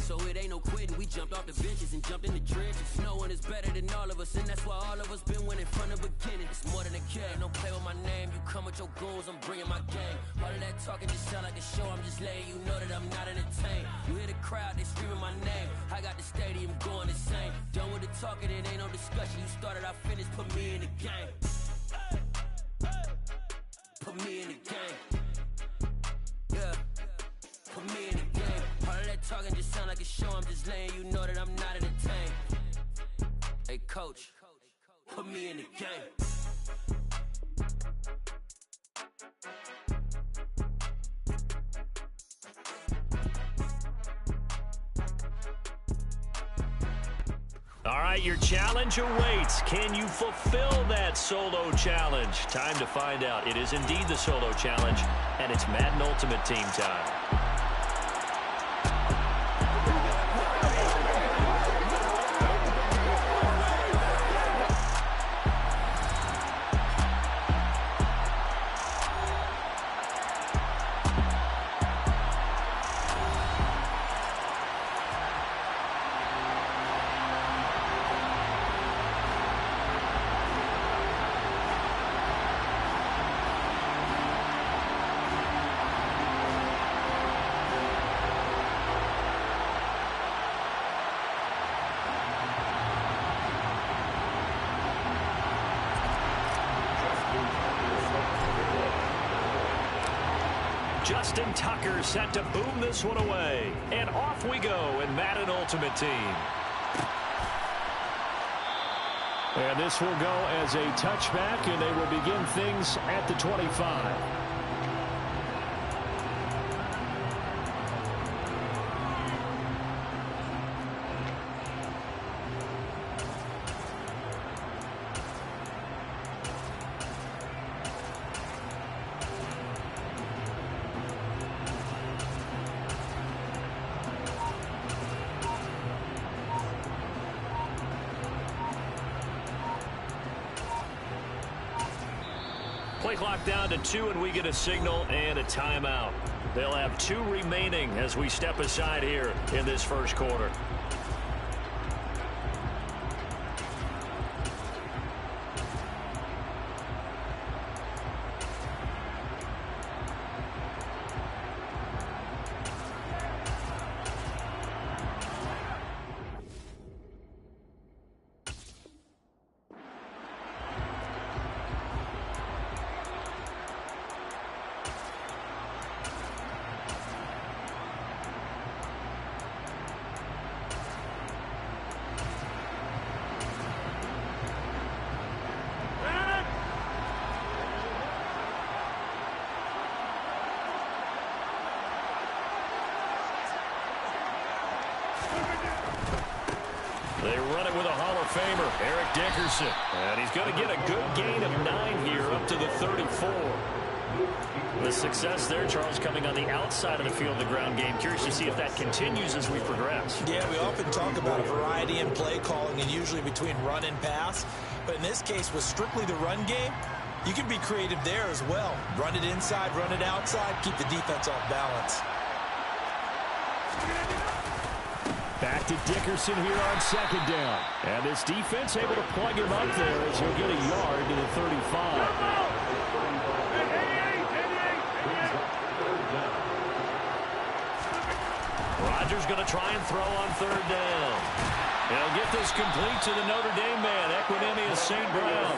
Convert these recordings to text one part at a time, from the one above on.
So it ain't no quitting. We jumped off the benches and jumped in the trenches. No one is better than all of us, and that's why all of us been winning from the beginning. It's more than a game. Don't play with my name. You come with your goons, I'm bringing my game. All of that talking just sound like a show. I'm just letting you know that I'm not entertained. You hear the crowd, they screaming my name. I got the stadium going insane. Done with the talking, it ain't no discussion. You started, I finished. Put me in the game. Put me in the game. Yeah. Put me in the game. All of that talking just sound like a show. I'm just letting you know that I'm not entertained. Hey, coach, put me in the game. All right, your challenge awaits. Can you fulfill that solo challenge? Time to find out. It is indeed the solo challenge, and it's Madden Ultimate Team time. Justin Tucker set to boom this one away. And off we go in Madden Ultimate Team. And this will go as a touchback, and they will begin things at the 25. Play clock down to 2, and we get a signal and a timeout. They'll have 2 remaining as we step aside here in this first quarter. They run it with a Hall of Famer, Eric Dickerson. And he's going to get a good gain of 9 here up to the 34. The success there, Charles, coming on the outside of the field, the ground game. Curious to see if that continues as we progress. Yeah, we often talk about a variety in play calling and usually between run and pass. But in this case, with strictly the run game, you can be creative there as well. Run it inside, run it outside, keep the defense off balance. Back to Dickerson here on second down. And this defense able to plug him up there as he'll get a yard to the 35. Rodgers going to try and throw on third down. He'll get this complete to the Notre Dame man, Equinemius St. Brown.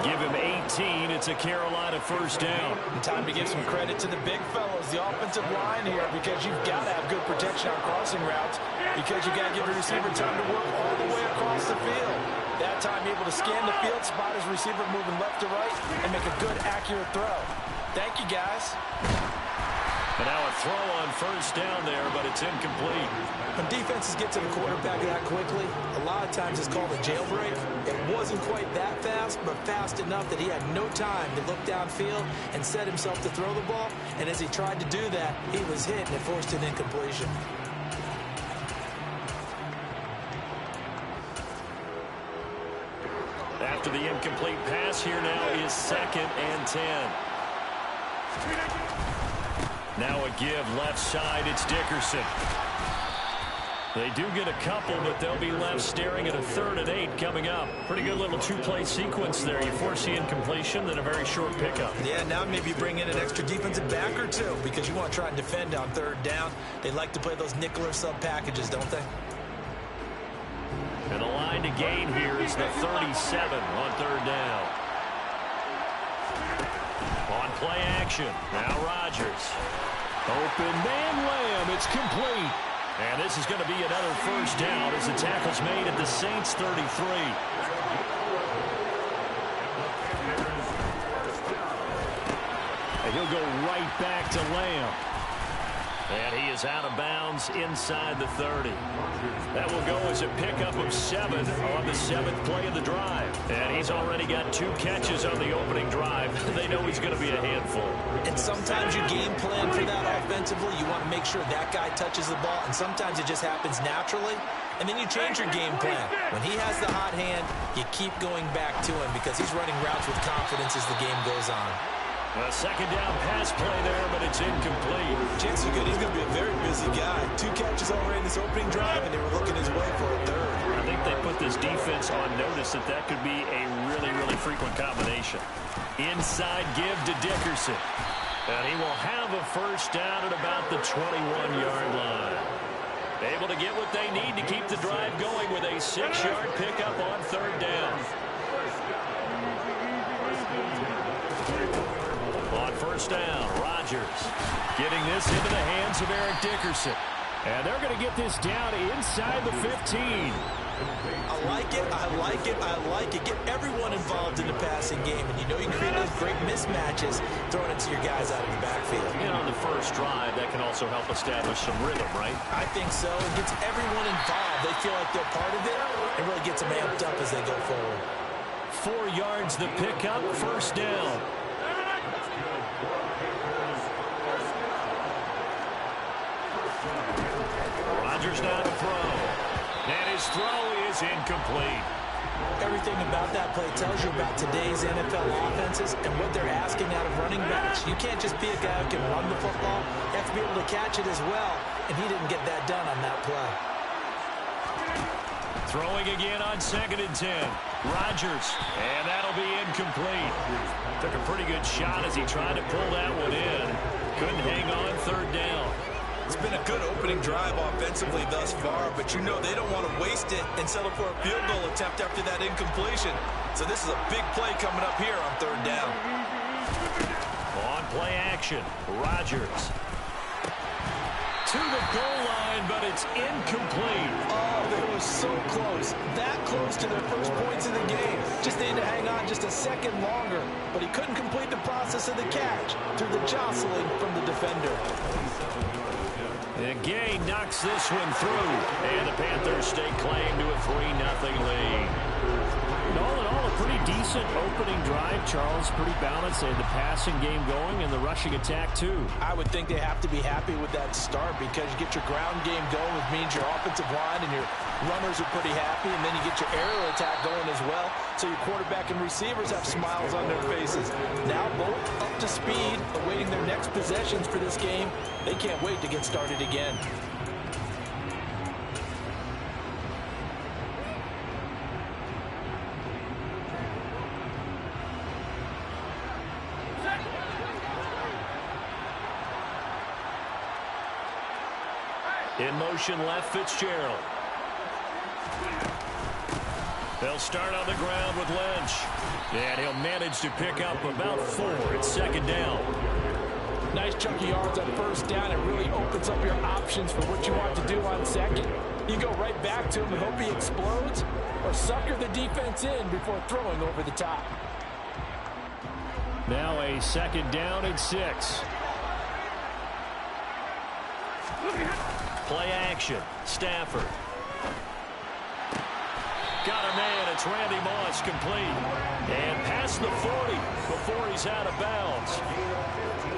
Give him 18. It's a Carolina first down. And time to give some credit to the big fellows, the offensive line here, because you've got to have good protection on crossing routes, because you've got to give the receiver time to work all the way across the field. That time able to scan the field, spot his receiver moving left to right, and make a good, accurate throw. Thank you, guys. And now a throw on first down there, but it's incomplete. When defenses get to the quarterback that quickly, a lot of times it's called a jailbreak. It wasn't quite that fast, but fast enough that he had no time to look downfield and set himself to throw the ball. And as he tried to do that, he was hit and it forced an incompletion. After the incomplete pass, here now is 2nd and 10. Now a give left side, it's Dickerson. They do get a couple, but they'll be left staring at a 3rd and 8 coming up. Pretty good little 2-play sequence there. You force the incompletion, then a very short pickup. Yeah, now maybe you bring in an extra defensive back or two because you want to try and defend on 3rd down. They like to play those nickel or sub packages, don't they? And the line to gain here is the 37 on 3rd down. On play action, now Rodgers. Open man, Lamb. It's complete. And this is going to be another 1st down as the tackle's made at the Saints 33. And he'll go right back to Lamb. And he is out of bounds inside the 30. That will go as a pickup of 7 on the 7th play of the drive. And he's already got 2 catches on the opening drive. They know he's going to be a handful. And sometimes you game plan for that offensively. You want to make sure that guy touches the ball. And sometimes it just happens naturally. And then you change your game plan. When he has the hot hand, you keep going back to him because he's running routes with confidence as the game goes on. A 2nd down pass play there, but it's incomplete. Chances are good he's going to be a very busy guy. 2 catches already in this opening drive, and they were looking his way for a 3rd. I think they put this defense on notice that could be a really, really frequent combination. Inside give to Dickerson. And he will have a 1st down at about the 21-yard line. Able to get what they need to keep the drive going with a 6-yard pickup on 3rd down. On 1st down, Rodgers getting this into the hands of Eric Dickerson. And they're going to get this down inside the 15. I like it, I like it, I like it. Get everyone involved in the passing game, and you know you create those great mismatches throwing it to your guys out of the backfield. And on the 1st drive, that can also help establish some rhythm, right? I think so. It gets everyone involved. They feel like they're part of it. It really gets them amped up as they go forward. 4 yards the pickup, 1st down. Rodgers now to throw. And his throw is incomplete. Everything about that play tells you about today's NFL offenses and what they're asking out of running backs. You can't just be a guy who can run the football. You have to be able to catch it as well, and he didn't get that done on that play. Throwing again on 2nd and 10. Rodgers, and that'll be incomplete. Took a pretty good shot as he tried to pull that one in. Couldn't hang on 3rd down. It's been a good opening drive offensively thus far, but you know they don't want to waste it and settle for a field goal attempt after that incompletion. So this is a big play coming up here on 3rd down. On play action, Rodgers. To the goal line, but it's incomplete. Oh, they were so close. That close to their first points of the game. Just needed to hang on just a second longer, but he couldn't complete the process of the catch through the jostling from the defender. And Gay knocks this one through. And the Panthers stake claim to a 3-0 lead. And all in all, a pretty decent opening drive, Charles. Pretty balanced. They had the passing game going and the rushing attack, too. I would think they have to be happy with that start because you get your ground game going, which means your offensive line and your runners are pretty happy, and then you get your aerial attack going as well. So your quarterback and receivers have smiles on their faces. Now both up to speed, awaiting their next possessions for this game. They can't wait to get started again. In motion left, Fitzgerald. They'll start on the ground with Lynch. And he'll manage to pick up about 4 at 2nd down. Nice chunky yards on 1st down. It really opens up your options for what you want to do on 2nd. You go right back to him and hope he explodes, or sucker the defense in before throwing over the top. Now a 2nd down and 6. Play action. Stafford. Got a man. It's Randy Moss complete. And past the 40 before he's out of bounds.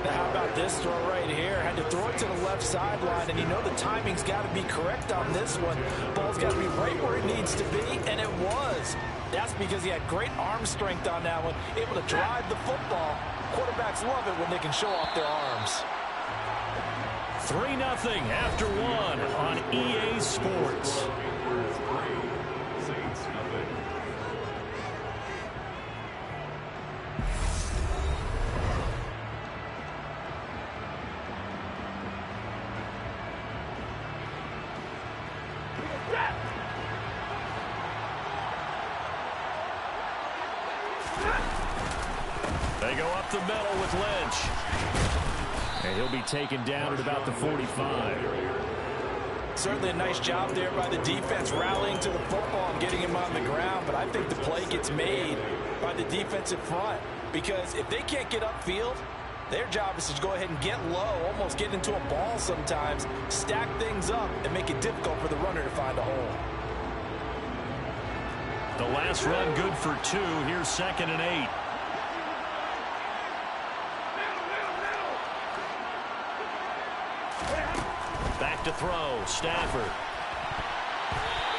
Now how about this throw right here? Had to throw it to the left sideline, and you know the timing's got to be correct on this one. Ball's got to be right where it needs to be, and it was. That's because he had great arm strength on that one, able to drive the football. Quarterbacks love it when they can show off their arms. 3-0 after 1 on EA B's Sports. They go up the middle with Lynch. And he'll be taken down at about the 45. Certainly a nice job there by the defense rallying to the football and getting him on the ground. But I think the play gets made by the defensive front. Because if they can't get upfield, their job is to go ahead and get low, almost get into a ball sometimes, stack things up, and make it difficult for the runner to find a hole. The last run good for 2. Here's 2nd and 8. Back to throw. Stafford.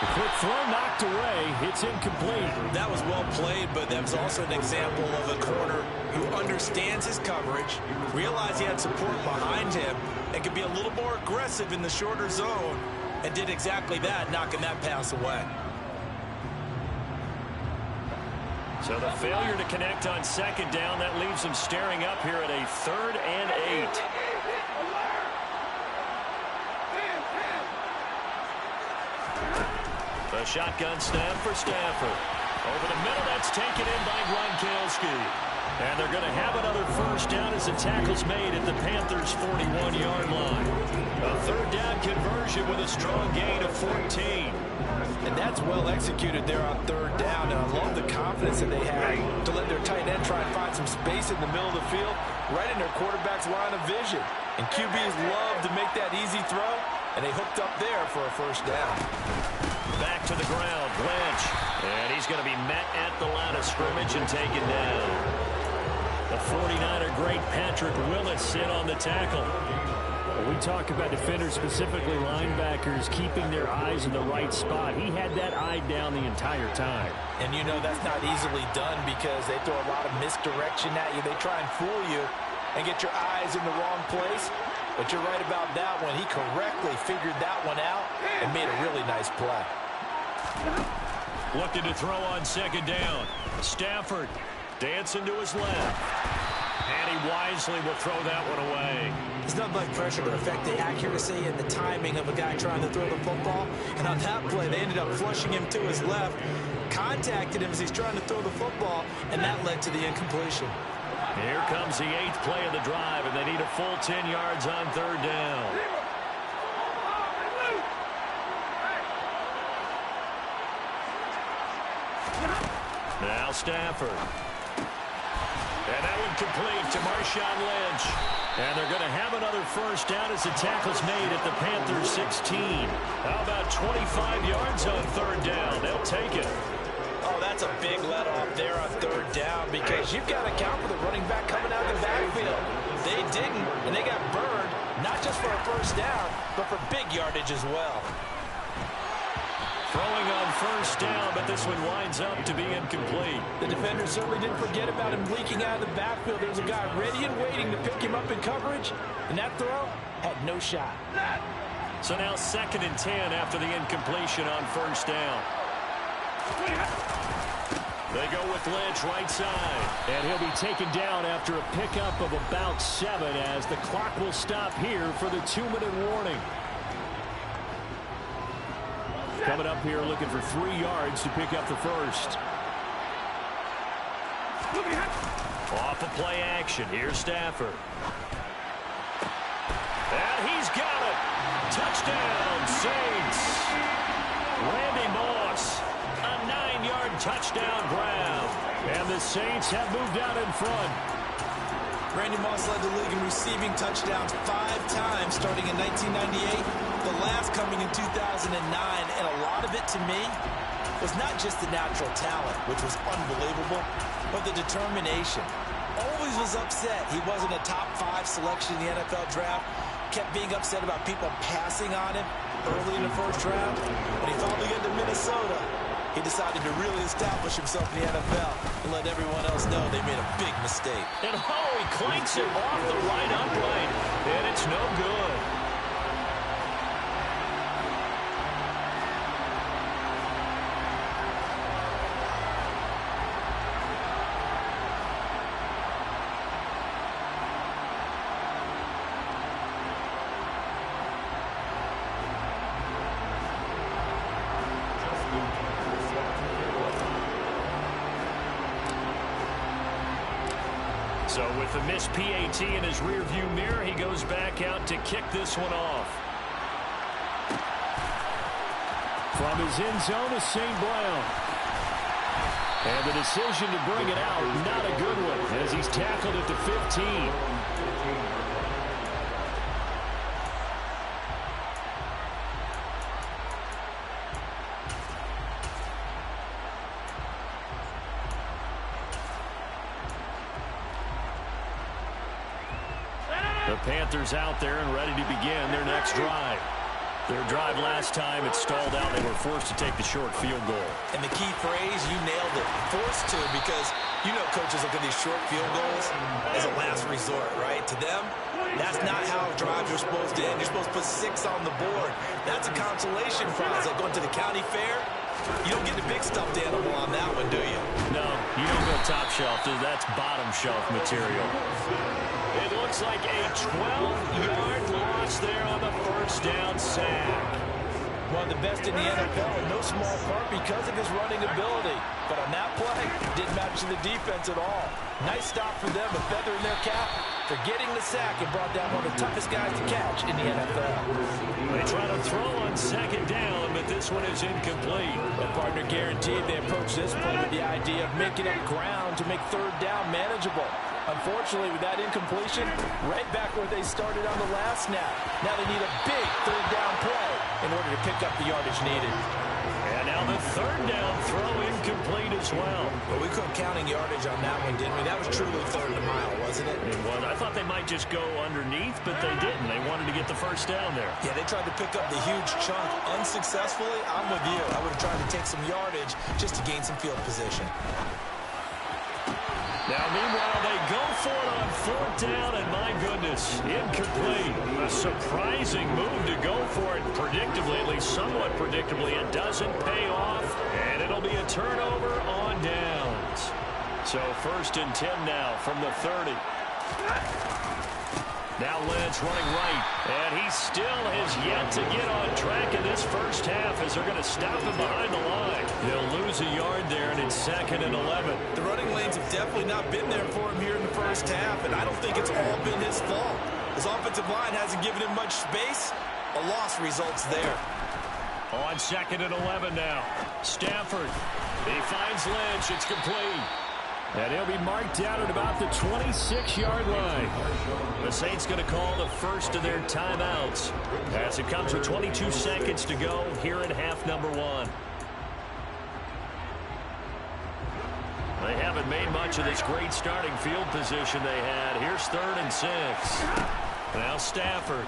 The quick throw knocked away. It's incomplete. That was well played, but that was also an example of a corner who understands his coverage, realized he had support behind him, and could be a little more aggressive in the shorter zone, and did exactly that, knocking that pass away. So the failure to connect on 2nd down, that leaves them staring up here at a 3rd and 8. The shotgun snap for Stafford. Over the middle, that's taken in by Gronkowski. And they're going to have another first down as the tackle's made at the Panthers' 41-yard line. A 3rd down conversion with a strong gain of 14. And that's well executed there on 3rd down. And I love the confidence that they had to let their tight end try and find some space in the middle of the field, right in their quarterback's line of vision. And QBs love to make that easy throw, and they hooked up there for a first down. Back to the ground, Lynch. And he's going to be met at the line of scrimmage and taken down. The 49er great Patrick Willis in on the tackle. When we talk about defenders, specifically linebackers, keeping their eyes in the right spot, he had that eye down the entire time. And you know that's not easily done because they throw a lot of misdirection at you. They try and fool you and get your eyes in the wrong place. But you're right about that one. He correctly figured that one out and made a really nice play. Looking to throw on 2nd down. Stafford dancing to his left. And he wisely will throw that one away. There's nothing like pressure to affect the accuracy and the timing of a guy trying to throw the football. And on that play, they ended up flushing him to his left, contacted him as he's trying to throw the football, and that led to the incompletion. Here comes the 8th play of the drive, and they need a full 10 yards on 3rd down. Now Stafford. And that one complete to Marshawn Lynch. And they're going to have another first down as the tackle's made at the Panthers' 16. How about 25 yards on 3rd down? They'll take it. Oh, that's a big let-off there on 3rd down because you've got to account for the running back coming out of the backfield. They didn't, and they got burned, not just for a first down, but for big yardage as well. Throwing on 1st down, but this one winds up to be incomplete. The defender certainly didn't forget about him leaking out of the backfield. There was a guy ready and waiting to pick him up in coverage, and that throw had no shot. So now 2nd and 10 after the incompletion on 1st down. They go with Lynch right side. And he'll be taken down after a pickup of about 7 as the clock will stop here for the 2-minute warning. Coming up here looking for 3 yards to pick up the first. Off of play action. Here's Stafford. And he's got it. Touchdown, Saints. Randy Moss. A 9-yard touchdown grab. And the Saints have moved out in front. Randy Moss led the league in receiving touchdowns 5 times starting in 1998. The last coming in 2009, and a lot of it to me was not just the natural talent, which was unbelievable, but the determination. Always was upset he wasn't a top 5 selection in the NFL draft. Kept being upset about people passing on him early in the first round. When he finally got to Minnesota, he decided to really establish himself in the NFL and let everyone else know they made a big mistake. And he clanks it off the right upright, and it's no good. So with the missed PAT in his rearview mirror, he goes back out to kick this one off. From his end zone is St. Brown. And the decision to bring it out, not a good one, as he's tackled at the 15. The Panthers out there and ready to begin their next drive. Their drive last time, it stalled out. They were forced to take the short field goal. And the key phrase, you nailed it, forced to, because you know coaches look at these short field goals as a last resort, right? To them, that's not how drives are supposed to end. You're supposed to put 6 on the board. That's a consolation prize. Like going to the county fair, you don't get the big stuffed animal on that one, do you? No, you don't go top shelf. That's bottom shelf material. It looks like a 12-yard loss there on the first down sack. One of the best in the NFL, in no small part because of his running ability. But on that play, didn't match the defense at all. Nice stop for them, a feather in their cap for getting the sack and brought down one of the toughest guys to catch in the NFL. They try to throw on second down, but this one is incomplete. The partner guaranteed they approach this play with the idea of making up ground to make third down manageable. Unfortunately, with that incompletion, right back where they started on the last snap. Now they need a big third down play in order to pick up the yardage needed. And now the third down throw incomplete as well. But we couldn't counting yardage on that one, didn't we? That was truly third and a mile, wasn't it? It was. I thought they might just go underneath, but they didn't. They wanted to get the first down there. Yeah, they tried to pick up the huge chunk unsuccessfully. I'm with you. I would have tried to take some yardage just to gain some field position. Now, meanwhile, they go for it on fourth down, and my goodness, incomplete. A surprising move to go for it predictably, at least somewhat predictably. It doesn't pay off, and it'll be a turnover on downs. So first and 10 now from the 30. Now Lynch running right, and he still has yet to get on track in this first half as they're going to stop him behind the line. He'll lose a yard there, and it's 2nd and 11. The running lanes have definitely not been there for him here in the first half, and I don't think it's all been his fault. His offensive line hasn't given him much space. A loss results there. On 2nd and 11 now. Stafford. He finds Lynch. It's complete. And he'll be marked out at about the 26-yard line. The Saints going to call the first of their timeouts as it comes with 22 seconds to go here in half number 1. They haven't made much of this great starting field position they had. Here's 3rd and 6. Now Stafford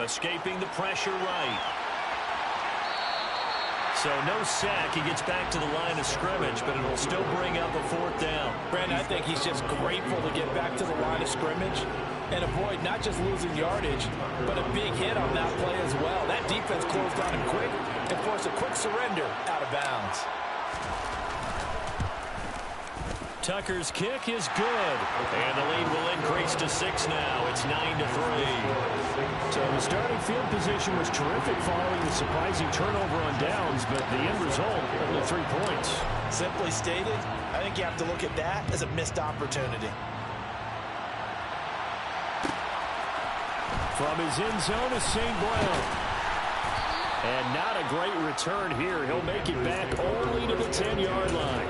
escaping the pressure right. So no sack. He gets back to the line of scrimmage, but it'll still bring up a 4th down. Brandon, I think he's just grateful to get back to the line of scrimmage and avoid not just losing yardage, but a big hit on that play as well. That defense closed on him quick and forced a quick surrender out of bounds. Tucker's kick is good, and the lead will increase to 6 now. It's 9-3. So the starting field position was terrific following the surprising turnover on downs, but the end result, only 3 points. Simply stated, I think you have to look at that as a missed opportunity. From his end zone is St. Brown. And not a great return here. He'll make it back only to the 10-yard line.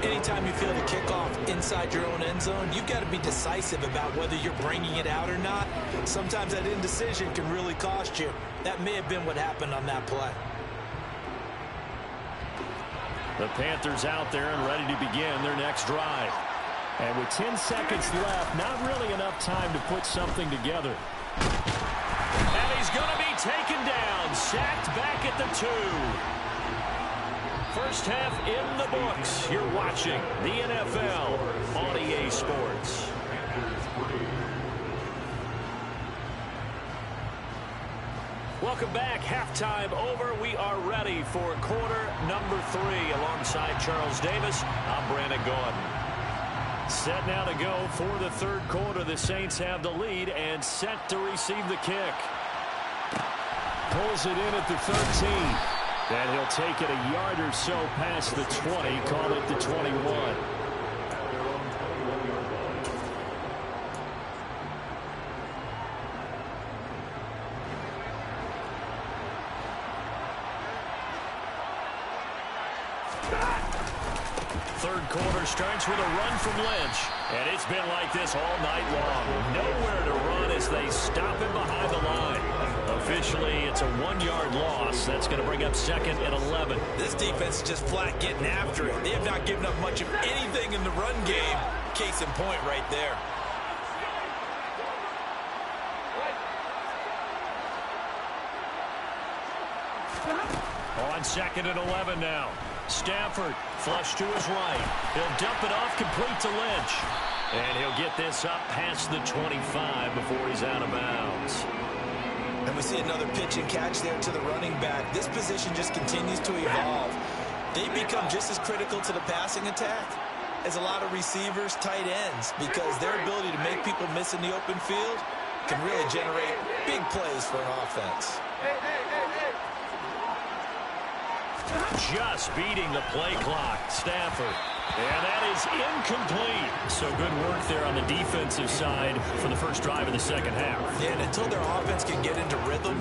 Anytime you feel the kickoff inside your own end zone, you've got to be decisive about whether you're bringing it out or not. Sometimes that indecision can really cost you. That may have been what happened on that play. The Panthers out there and ready to begin their next drive. And with 10 seconds left, not really enough time to put something together. And he's going to be taken down, sacked back at the 2. First half in the books. You're watching the NFL on EA Sports. Welcome back. Halftime over. We are ready for quarter number 3. Alongside Charles Davis, I'm Brandon Gordon. Set now to go for the third quarter. The Saints have the lead and set to receive the kick. Pulls it in at the 13. And he'll take it a yard or so past the 20, call it the 21. third quarter starts with a run from Lynch. And it's been like this all night long. Nowhere to run as they stop him behind the line. Officially, it's a 1-yard loss. That's going to bring up 2nd and 11. This defense is just flat getting after it. They have not given up much of anything in the run game. Case in point right there. On 2nd and 11 now. Stafford flush to his right. He'll dump it off complete to Lynch. And he'll get this up past the 25 before he's out of bounds. And we see another pitch and catch there to the running back. This position just continues to evolve. They become just as critical to the passing attack as a lot of receivers, tight ends, because their ability to make people miss in the open field can really generate big plays for an offense. Just beating the play clock, Stafford. And that is incomplete. So good work there on the defensive side for the first drive of the second half. Yeah, and until their offense can get into rhythm,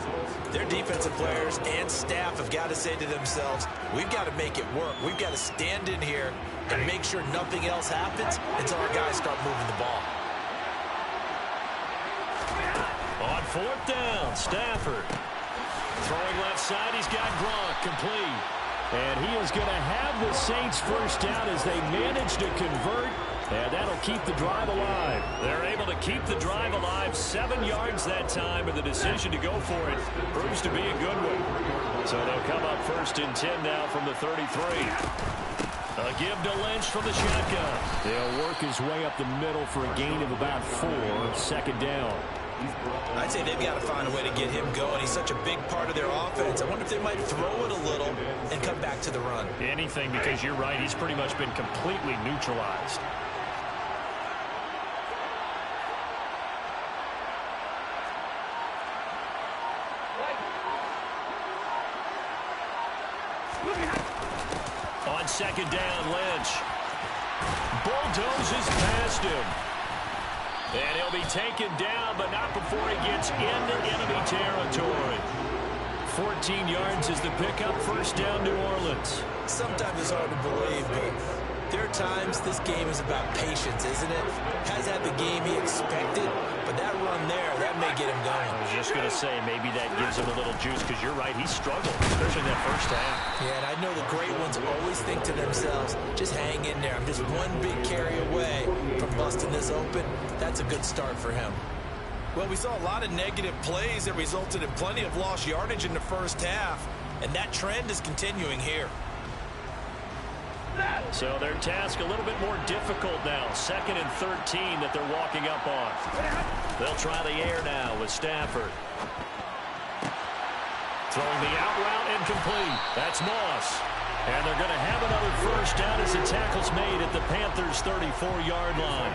their defensive players and staff have got to say to themselves, we've got to make it work. We've got to stand in here and make sure nothing else happens until our guys start moving the ball. On 4th down, Stafford. Throwing left side, he's got Gronk complete. And he is going to have the Saints first down as they manage to convert. And that'll keep the drive alive. They're able to keep the drive alive. 7 yards that time, and the decision to go for it proves to be a good one. So they'll come up 1st and 10 now from the 33. A give to Lynch from the shotgun. They'll work his way up the middle for a gain of about 4. 2nd down. I'd say they've got to find a way to get him going. He's such a big part of their offense. I wonder if they might throw it a little and come back to the run. Anything, because you're right, he's pretty much been completely neutralized. On 2nd down, Lynch bulldozes past him. And he'll be taken down, but not before he gets into enemy territory. 14 yards is the pickup. 1st down, New Orleans. Sometimes it's hard to believe, but there are times this game is about patience, isn't it? Has had the game he expected, but that run there, that may get him going. I was just going to say, maybe that gives him a little juice, because you're right, he struggled, especially in that first half. Yeah, and I know the great ones always think to themselves, just hang in there. I'm just one big carry away from busting this open. That's a good start for him. Well, we saw a lot of negative plays that resulted in plenty of lost yardage in the first half, and that trend is continuing here. So their task a little bit more difficult now. 2nd and 13 that they're walking up on. They'll try the air now with Stafford. Throwing the out route incomplete. That's Moss. And they're going to have another first down as the tackle's made at the Panthers' 34-yard line.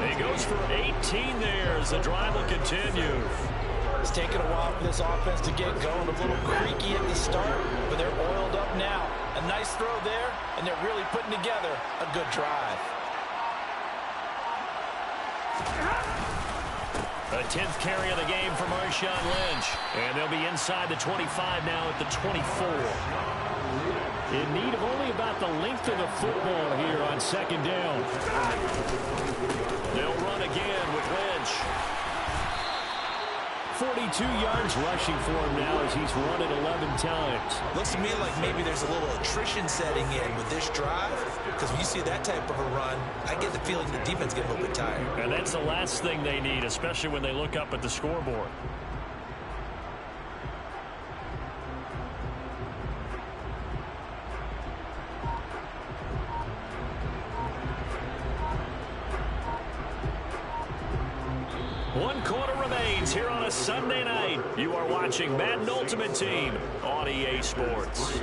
He goes for 18 there as the drive will continue. It's taken a while for this offense to get going. A little creaky at the start, but they're oiled up now. A nice throw there, and they're really putting together a good drive. A 10th carry of the game for Marshawn Lynch. And they'll be inside the 25 now at the 24. In need of only about the length of the football here on 2nd down. They'll run again with Lynch. 42 yards rushing for him now as he's run it 11 times. Looks to me like maybe there's a little attrition setting in with this drive, because when you see that type of a run, I get the feeling the defense gets a little bit tired. And that's the last thing they need, especially when they look up at the scoreboard. One quarter remains here on a Sunday night. You are watching Madden Ultimate Team on EA Sports.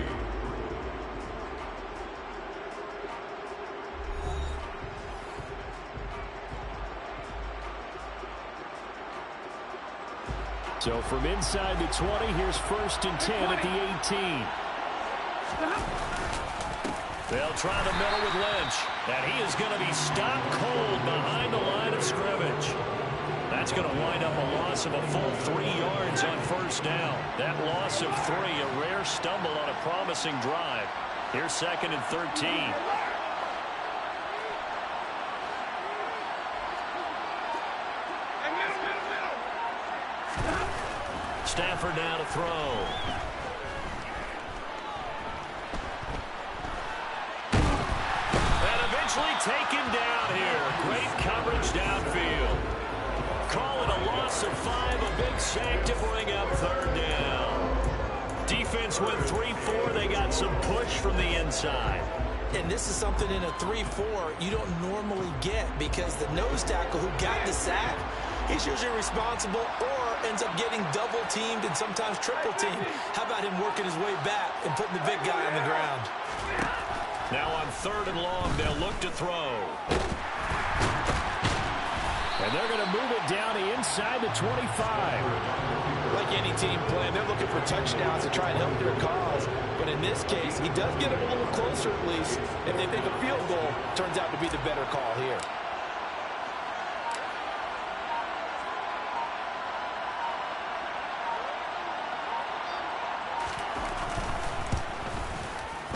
So from inside the 20, here's 1st and 10 at the 18. They'll try the middle with Lynch. And he is going to be stopped cold behind the line of scrimmage. That's going to wind up a loss of a full 3 yards on 1st down. That loss of 3, a rare stumble on a promising drive. Here's 2nd and 13. Stafford now to throw. And eventually taken down here. Great coverage downfield. Call it a loss of 5, a big sack to bring up third down. Defense went 3-4. They got some push from the inside. And this is something in a 3-4 you don't normally get because the nose tackle who got the sack, he's usually responsible or ends up getting double-teamed and sometimes triple-teamed. How about him working his way back and putting the big guy on the ground? Now on 3rd and long, they'll look to throw. And they're going to move it down to inside the 25. Like any team playing, they're looking for touchdowns to try and help their cause. But in this case, he does get them a little closer at least. If they think a field goal turns out to be the better call here.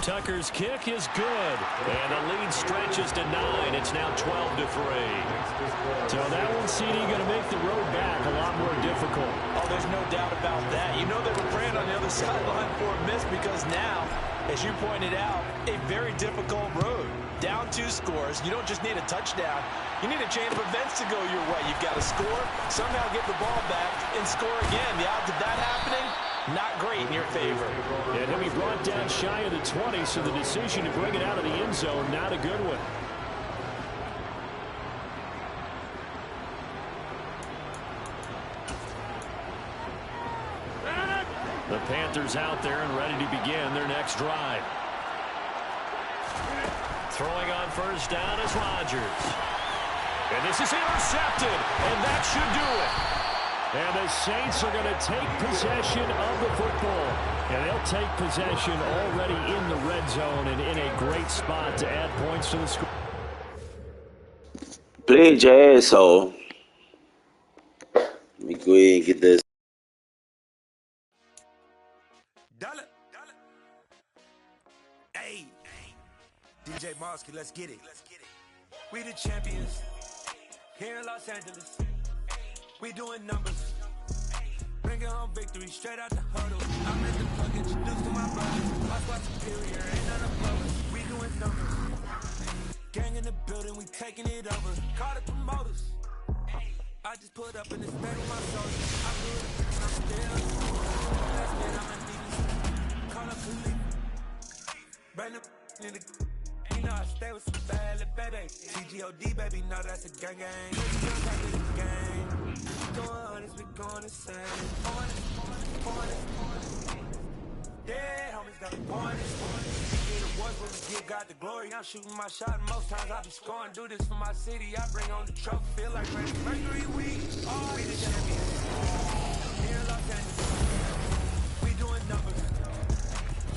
Tucker's kick is good. And the lead stretches to 9. It's now 12-3. So that one, CD, going to make the road back a lot more difficult. Oh, there's no doubt about that. You know they were praying on the other sideline for a miss because now, as you pointed out, a very difficult road. Down 2 scores. You don't just need a touchdown. You need a chain of events to go your way. You've got to score, somehow get the ball back, and score again. The odds of that happening, not great in your favor. And he'll be brought down shy of the 20, so the decision to bring it out of the end zone, not a good one. The Panthers out there and ready to begin their next drive. Throwing on 1st down is Rodgers. And this is intercepted, and that should do it. And the Saints are going to take possession of the football. And they'll take possession already in the red zone and in a great spot to add points to the score. Play JSO. Let me go ahead and get this. Hey, DJ Mosky, let's get it. We the champions here in Los Angeles. We doing numbers. Bringing home victory straight out the huddle. I'm at the plug, introduced to my brothers. My squad superior, ain't none above us. We doing numbers. Gang in the building, we taking it over. Call the promoters. I just put up in the state of my soul. I'm good, I'm still. Last man, I'm a nigga. Call up Khalif. Bring the in the. You know I stay with some bad little baby. TGOD, baby, no, that's a gang gang. Going honest, we going insane. Yeah, homies got me pointing. Get awards when we give God the glory. I'm shooting my shot, and most times I be scoring. Do this for my city, I bring on the trophy. Feel like Mercury week. Oh, we the champions. Here in Los Angeles, we doing numbers.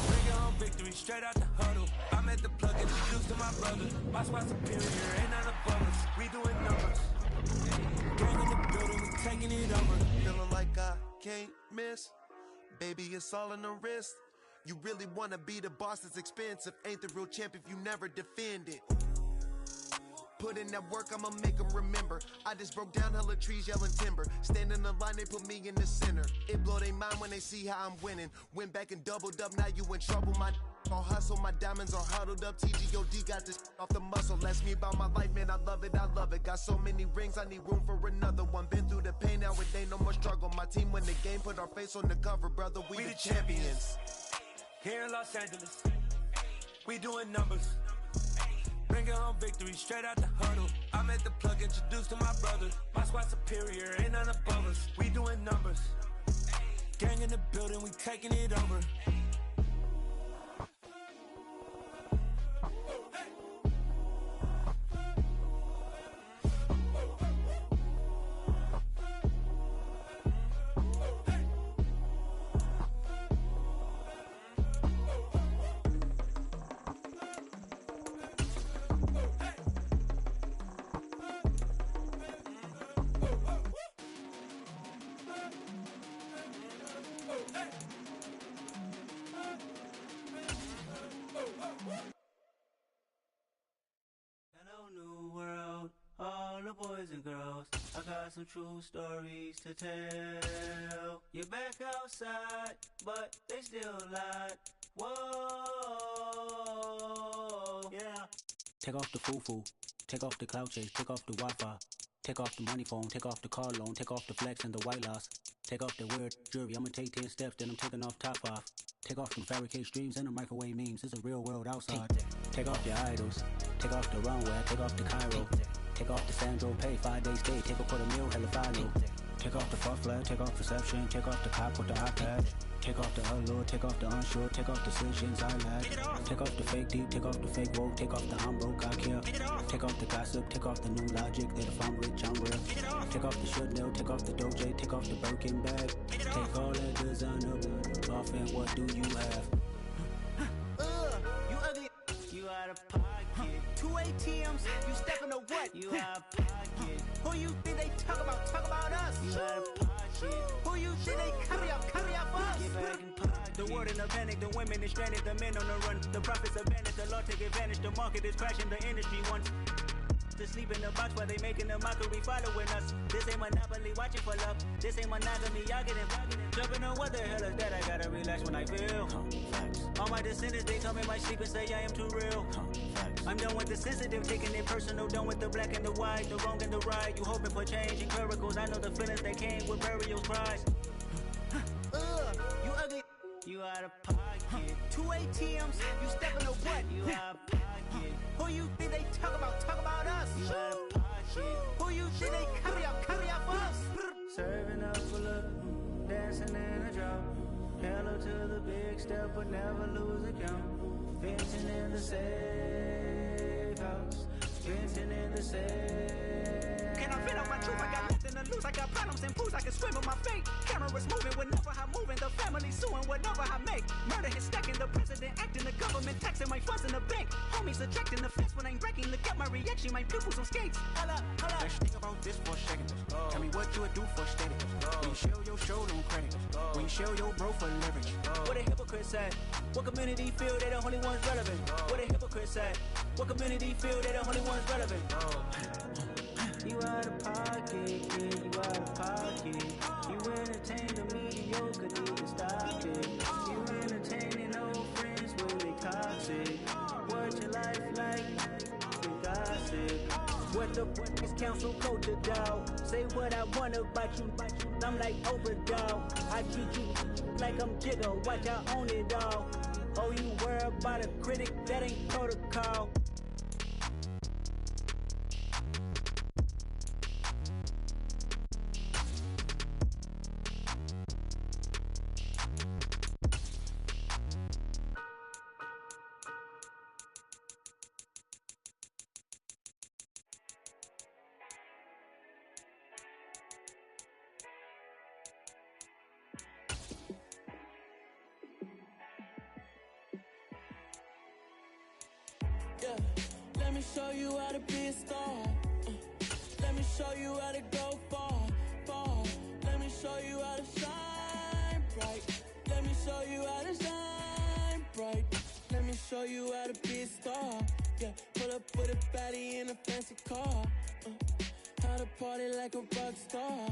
Bringing home victory straight out the huddle. I'm at the plug, introduced to my brother. My squad superior, ain't none above us. We doing numbers. Gang in the building, we taking it over. Feeling like I can't miss. Baby, it's all in the wrist. You really wanna be the boss, it's expensive. Ain't the real champ if you never defend it. Put in that work, I'ma make them remember. I just broke down hella trees, yelling timber. Stand in the line, they put me in the center. It blow their mind when they see how I'm winning. Went back and doubled up, now you in trouble. My all hustle, my diamonds are huddled up. TGOD got this off the muscle. Ask me about my life, man, I love it, I love it. Got so many rings, I need room for another one. Been through the pain, now it ain't no more struggle. My team win the game, put our face on the cover, brother. We the champions. Here in Los Angeles, we doing numbers. Bringing home victory straight out the huddle. I'm at the plug, introduced to my brother. My squad superior, ain't none above us. We doing numbers. Gang in the building, we taking it over. some true stories to tell. You're back outside, but they still lied. Whoa, yeah. Take off the foo-foo, take off the cloud chase, take off the Wi-Fi. Take off the money phone, take off the car loan, take off the flex and the white loss. Take off the weird jewelry, I'ma take 10 steps, then I'm taking off top off. Take off them fabricate streams and the microwave memes, it's a real world outside. Take off your idols, take off the runway, take off the Cairo. Take off the Sandro pay, 5 days stay, take a quarter meal, hella follow. Take off the fuck flag, take off perception, take off the cop with the iPad. Take off the allure, take off the unsure, take off decisions I lack. Take off the fake deep, take off the fake woke, take off the I'm broke, I care. Take off the gossip, take off the new logic, that if I'm rich, I'm real. Take off the Chanel, take off the Doja, take off the Birkin bag. Take all that designer off and what do you have? You ugly, you out of pocket. 2 ATMs, you stepping to what? You out of pocket. Who you think they talk about us? You out of pocket. Who you think they carry up us? Get back in pocket. The world in a panic, the women is stranded, the men on the run. The profits abandoned, the law take advantage, the market is crashing, the industry wants to sleep in the box while they making a mockery following us. This ain't Monopoly, watching for love. This ain't monogamy, y'all getting jumping on what the hell is that? I gotta relax when I feel. All my descendants, they come in my sleep and say I am too real. I'm done with the sensitive, taking it personal, done with the black and the white, the wrong and the right. You hoping for change and miracles, I know the feelings that came with burial cries. You ugly, you out of pocket. 2 ATMs, you stepping to what? You out of pocket. Who you think they talk about us? You out of pocket. Who you think they carry up us? Serving up for love, dancing in a drop. Hello to the big step, but never lose a count. Venting in the safe house, venting in the safe. Can I fit up my truth? I got nothing to lose. I got problems and pools. I can swim with my fate. Cameras moving whenever I'm moving. The family suing whatever I make. Murder is stacking. The president acting. The government taxing my funds in the bank. Homies ejecting the fence when I'm breaking. Look at my reaction. My pupils on skates. Hold up. Let's think about this for a second. Tell me what you would do for status. When you show your show, no credit. When you show your bro for leverage. What a hypocrite said. What community feel they the only ones relevant? What a hypocrite said. What community feel they the only ones relevant? You out of pocket, yeah, you out of pocket. You entertain the mediocre, need to stop it. You entertaining old friends when they toxic. What's your life like? The gossip. What the fuck is council culture, dog? Say what I want about you, I'm like overdog. I treat you like I'm Jigga, watch I own it all. Oh, you worry about a critic, that ain't protocol. Let me show you how to be a star. Let me show you how to go far. Let me show you how to shine bright. Let me show you how to shine bright. Let me show you how to be a star. Yeah, pull up with a baddie in a fancy car. How to party like a rock star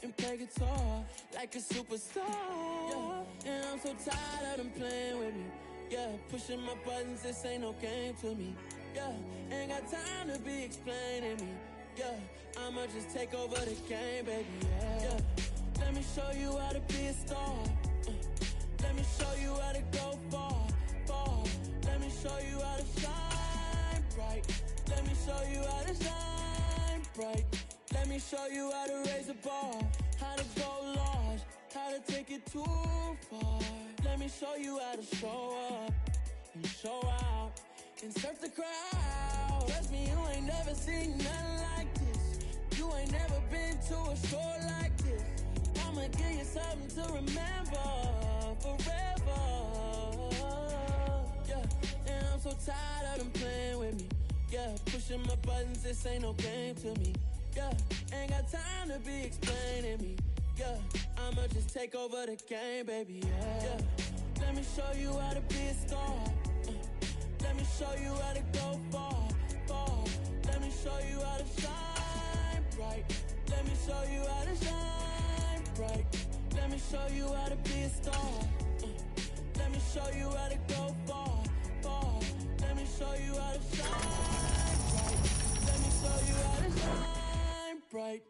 and play guitar like a superstar. Yeah, and I'm so tired of them playing with me. Yeah, pushing my buttons, this ain't no game to me. Yeah, ain't got time to be explaining me. Yeah, I'ma just take over the game, baby. Yeah, let me show you how to be a star. Let me show you how to go far. Let me show you how to shine bright. Let me show you how to shine bright. Let me show you how to raise the bar, how to go large, how to take it too far. Let me show you how to show up and show out and surf the crowd. Trust me, you ain't never seen nothing like this. You ain't never been to a show like this. I'ma give you something to remember forever. Yeah, and I'm so tired of them playing with me. Yeah, pushing my buttons, this ain't no game to me. Yeah, ain't got time to be explaining me. Yeah, I'ma just take over the game, baby. Yeah, let me show you how to be a star. Let me show you how to go far. Let me show you how to shine bright. Let me show you how to shine bright. Let me show you how to be a star. Let me show you how to go far, far. Let me show you how to shine bright. Let me show you how to shine bright.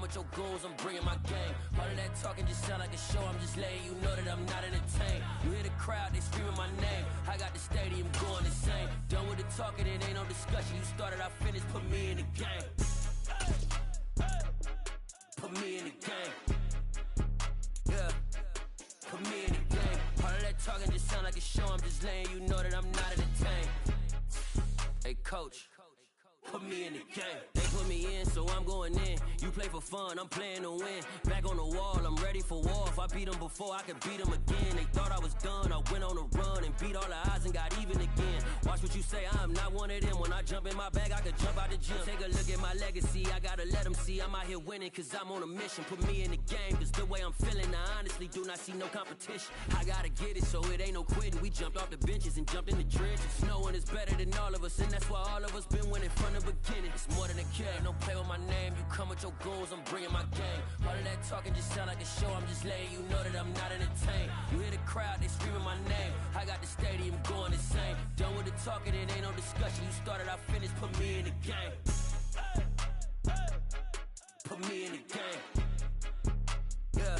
With your goons, I'm bringing my game. All of that talking just sound like a show. I'm just letting you know that I'm not entertained. You hear the crowd, they screaming my name. I got the stadium going insane. Done with the talking, it ain't no discussion. You started, I finished, put me in the game. Put me in the game. Yeah, put me in the game. All of that talking just sound like a show. I'm just letting you know that I'm not entertained. Hey coach, put me in the game. They put me in, so I'm going in. You play for fun, I'm playing to win. Back on the wall, I'm ready for war. If I beat them before, I can beat them again. They thought I was done, I went on a run and beat all the odds and got even again. Watch what you say, I'm not one of them. When I jump in my bag, I could jump out the gym. Take a look at my legacy, I gotta let them see I'm out here winning, cause I'm on a mission. Put me in the game, cause the way I'm feeling, I honestly do not see no competition. I gotta get it, so it ain't no quitting. We jumped off the benches and jumped in the trenches. No one is better than all of us, and that's why all of us been winning from the beginning. It's more than a kid, don't play with my name. You come with your goons, I'm bringing my game. All of that talking just sound like a show. I'm just letting you know that I'm not entertained. You hear the crowd, they screaming my name. I got the stadium going insane. Done with the talking, it ain't no discussion. You started, I finished, put me in the game. Put me in the game. Yeah,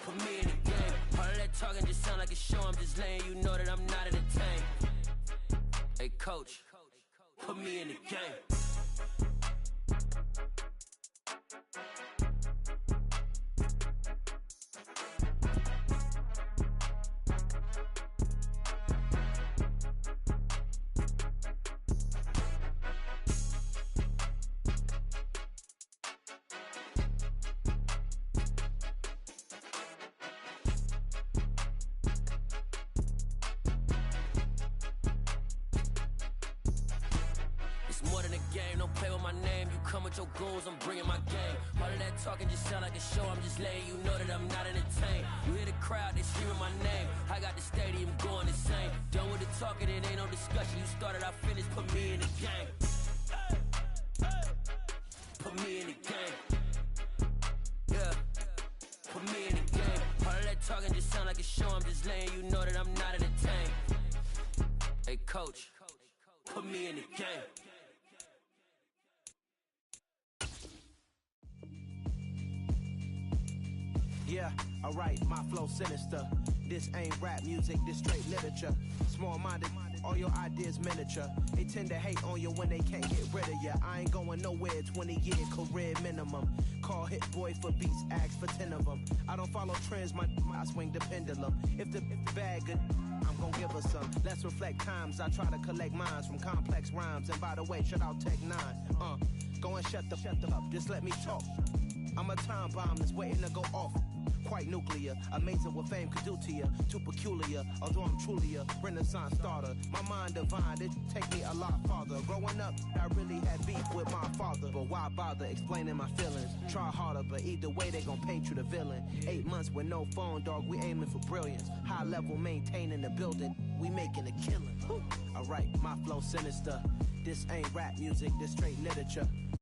put me in the game. All of that talking just sound like a show. I'm just letting you know that I'm not entertained. Hey coach, put me in the game. More than a game, don't play with my name. You come with your goons, I'm bringing my game. All of that talking just sound like a show. I'm just letting you know that I'm not entertained. You hear the crowd, they screaming my name. I got the stadium going insane. Done with the talking, it ain't no discussion. You started, I finished, put me in the game. Put me in the game. Yeah, put me in the game. All of that talking just sound like a show. I'm just letting you know that I'm not entertained. Hey coach, put me in the game. Yeah, alright, my flow sinister. This ain't rap music, this straight literature. Small-minded, all your ideas miniature. They tend to hate on you when they can't get rid of you. I ain't going nowhere, 20-year career minimum. Call Hit Boy for beats, ask for 10 of them. I don't follow trends, I swing the pendulum. If the bag good, I'm gon' give her some. Let's reflect times, I try to collect minds from complex rhymes. And by the way, shout out Tech 9. Go and shut the up, just let me talk. I'm a time bomb that's waiting to go off. Quite nuclear, amazing what fame could do to you. Too peculiar, although I'm truly a renaissance starter. My mind divine, it take me a lot farther. Growing up, I really had beef with my father. But why bother explaining my feelings? Try harder, but either way they gon' paint you the villain. 8 months with no phone, dog, we aiming for brilliance. High level maintaining the building, we making a killing. Alright, my flow sinister. This ain't rap music, this straight literature.